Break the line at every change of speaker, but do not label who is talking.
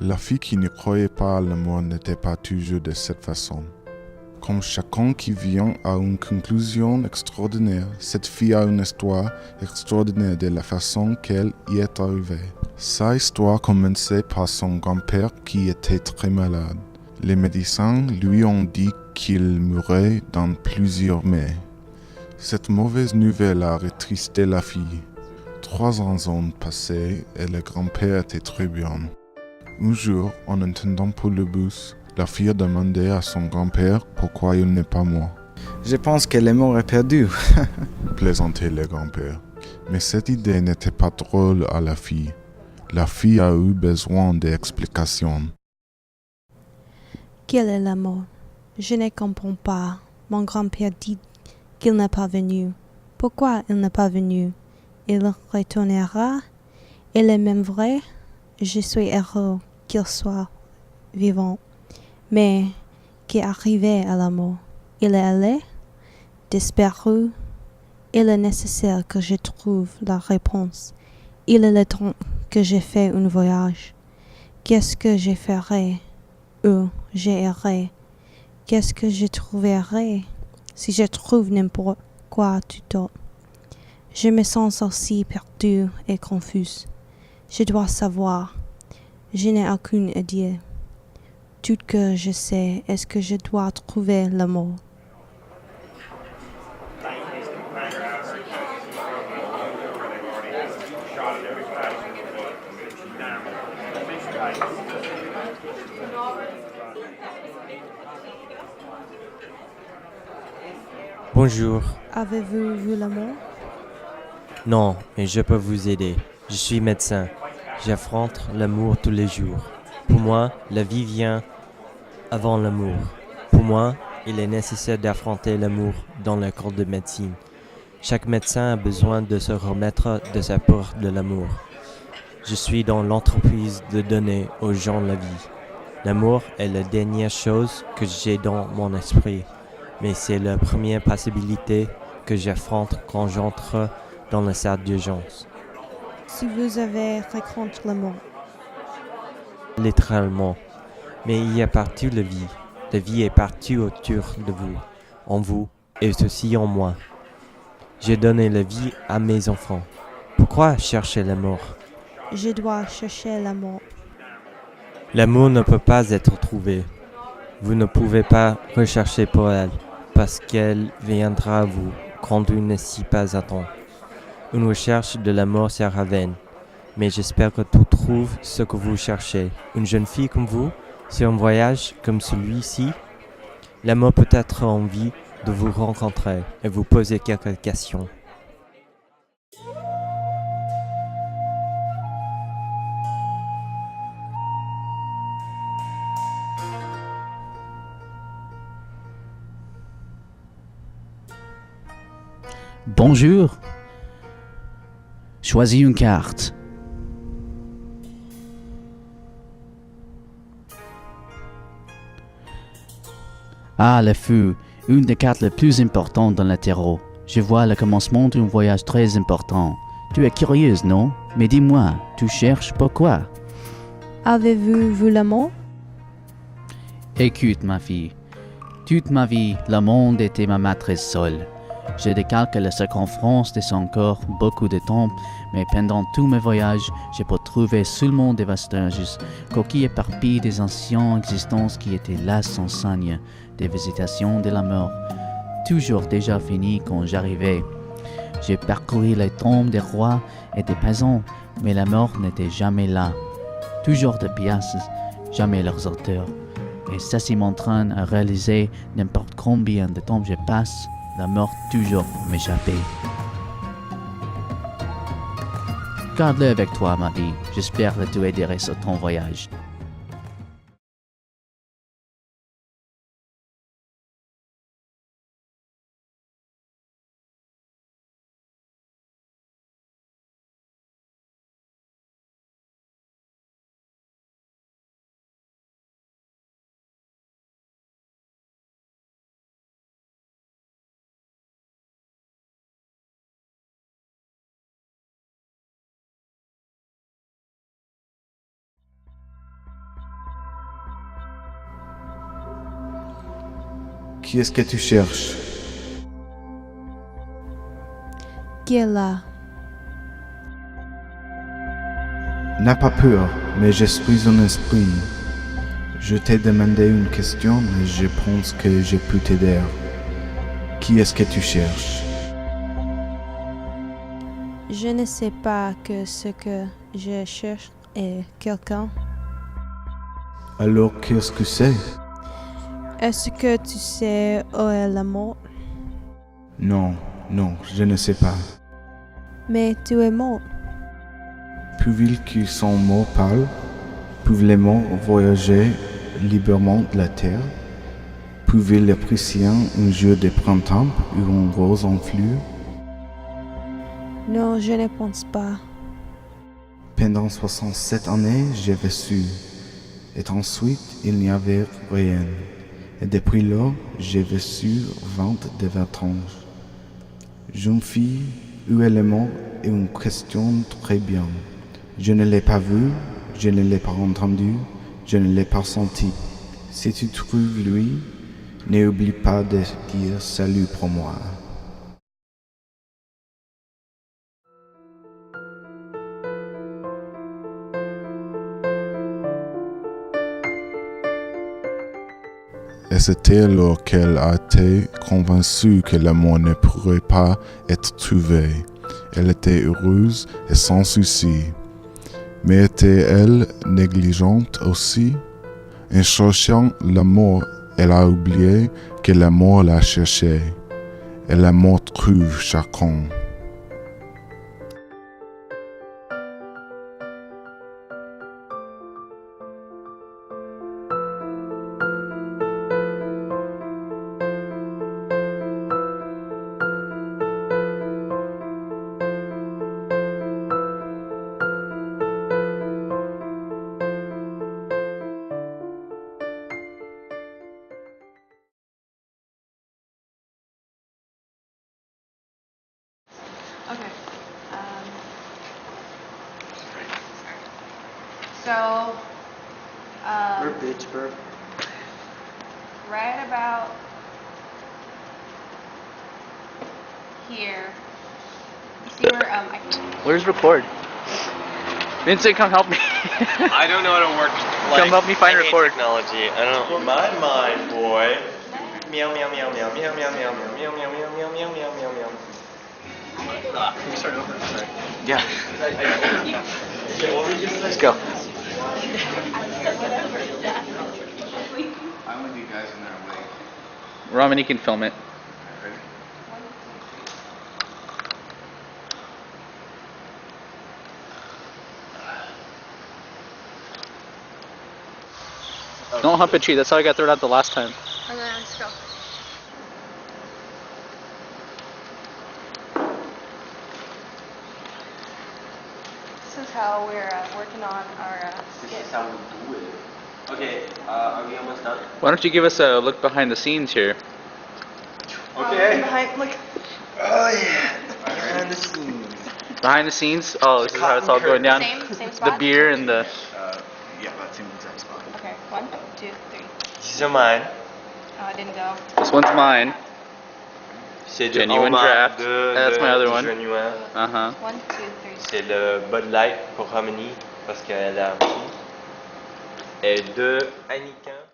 La fille qui ne croyait pas à l'amour n'était pas toujours de cette façon. Comme chacun qui vient à une conclusion extraordinaire, cette fille a une histoire extraordinaire de la façon qu'elle y est arrivée. Sa histoire commençait par son grand-père qui était très malade. Les médecins lui ont dit qu'il mourrait dans plusieurs mois. Cette mauvaise nouvelle a attristé la fille. 3 ans ont passé et le grand-père était très bien. Un jour, en attendant pour le bus, la fille a demandé à son grand-père pourquoi il n'est pas mort.
Je pense que l'amour est perdu.
Plaisantait le grand-père. Mais cette idée n'était pas drôle à la fille. La fille a eu besoin d'explications.
Quel est l'amour? Je ne comprends pas. Mon grand-père dit qu'il n'est pas venu. Pourquoi il n'est pas venu? Il retournera? Il est même vrai? Je suis heureux qu'il soit vivant. Mais qu'est arrivé à l'amour? Il est allé? Disparu? Il est nécessaire que je trouve la réponse. Il est le temps que j'ai fait un voyage. Qu'est-ce que je ferai? Où j'irai? Qu'est-ce que je trouverai? Si je trouve n'importe quoi tout autre. Je me sens aussi perdue et confuse. Je dois savoir. Je n'ai aucune idée. Tout ce que je sais est que je dois trouver l'amour.
Bonjour.
Avez-vous vu l'amour?
Non, mais je peux vous aider. Je suis médecin. J'affronte l'amour tous les jours. Pour moi, la vie vient avant l'amour. Pour moi, il est nécessaire d'affronter l'amour dans le cours de médecine. Chaque médecin a besoin de se remettre de sa peur de l'amour. Je suis dans l'entreprise de donner aux gens la vie. L'amour est la dernière chose que j'ai dans mon esprit, mais c'est la première possibilité que j'affronte quand j'entre dans la salle d'urgence.
Si vous avez rencontré l'amour,
Littéralement. Mais il y a partout la vie. La vie est partout autour de vous, en vous et aussi en moi. J'ai donné la vie à mes enfants. Pourquoi chercher l'amour?
je dois chercher l'amour.
L'amour ne peut pas être trouvé. Vous ne pouvez pas rechercher pour elle, parce qu'elle viendra à vous quand vous ne s'y pas attend. Une recherche de l'amour sert à vaine, mais j'espère que tu trouves ce que vous cherchez. Une jeune fille comme vous, sur un voyage comme celui-ci, l'amour peut être envie de vous rencontrer et vous poser quelques questions.
Bonjour. Choisis une carte. Ah, le feu, une des cartes les plus importantes dans le tarot. Je vois le commencement d'un voyage très important. Tu es curieuse, non? Mais dis-moi, tu cherches pourquoi?
Avez-vous vu l'amour?
Écoute, ma fille. Toute ma vie, le monde était ma maîtresse seule. Je décalque la circonférence de son corps beaucoup de temps, mais pendant tous mes voyages, je peux trouver seulement des vestiges, coquilles éparpillées des anciennes existences qui étaient là sans signe, des visitations de la mort. Toujours déjà fini quand j'arrivais. J'ai parcouru les tombes des rois et des paysans, mais la mort n'était jamais là. Toujours des pièces, jamais leurs auteurs. Et ceci m'entraîne à réaliser n'importe combien de temps je passe, la mort toujours m'échapper. Garde-le avec toi, ma vie. J'espère que tu aideras sur ton voyage.
Qui est-ce que tu cherches?
Qui est là?
N'aie pas peur, mais je suis un esprit. Je t'ai demandé une question et je pense que je peux t'aider. Qui est-ce que tu cherches?
Je ne sais pas que ce que je cherche est quelqu'un.
Alors qu'est-ce que c'est?
Est-ce que tu sais où est la mort?
Non, je ne sais pas.
Mais tu es mort.
Peuvent-ils qui sont morts parlent? Peuvent les morts voyager librement de la terre? Peuvent-ils apprécier un jour de printemps ou une rose en fleurs?
Non, je ne pense pas.
Pendant 67 années, j'ai vécu. Et ensuite, il n'y avait rien. Et depuis là, j'ai vécu 20 ans. Jeune fille, où est le mort est une question très bien. Je ne l'ai pas vu, je ne l'ai pas entendu, je ne l'ai pas senti. Si tu trouves lui, n'oublie pas de dire salut pour moi. Et c'était alors qu'elle a été convaincue que l'amour ne pourrait pas être trouvé. Elle était heureuse et sans souci. Mais était-elle négligente aussi? En cherchant l'amour, elle a oublié que l'amour la cherchait. Et l'amour trouve chacun.
Okay. So,
Pittsburgh.
right about here. You see where
Where's record? Vincent, come help me.
I don't know how to work.
Come help me find
I hate
record.
technology. I don't. In my mind, boy. Meow meow meow meow meow meow meow meow meow meow meow meow meow meow meow.
Can we start over? Sorry. Yeah. Let's go.
I want you guys in their way.
Ramen, you can film it. Don't hump a tree. That's how I got thrown out the last time.
Okay, let's go. This is how we're working on our skit.
how we do it. Okay, are we almost done?
Why don't you give us a look behind the scenes here?
Behind, look.
Oh yeah, behind the scenes.
Behind the scenes? Oh, this is how it's all going down.
Same
The
spot?
beer and the...
Yeah, that seems exact spot.
Okay, 1, 2, 3.
These are mine.
Oh, it didn't go.
This one's mine.
C'est de
Genuine
Omar,
draft.
de
That's my other one.
Genuine.
Uh-huh.
1, 2, 3.
C'est le Bud Light pour Harmony parce qu'elle a appris. Et de Heineken.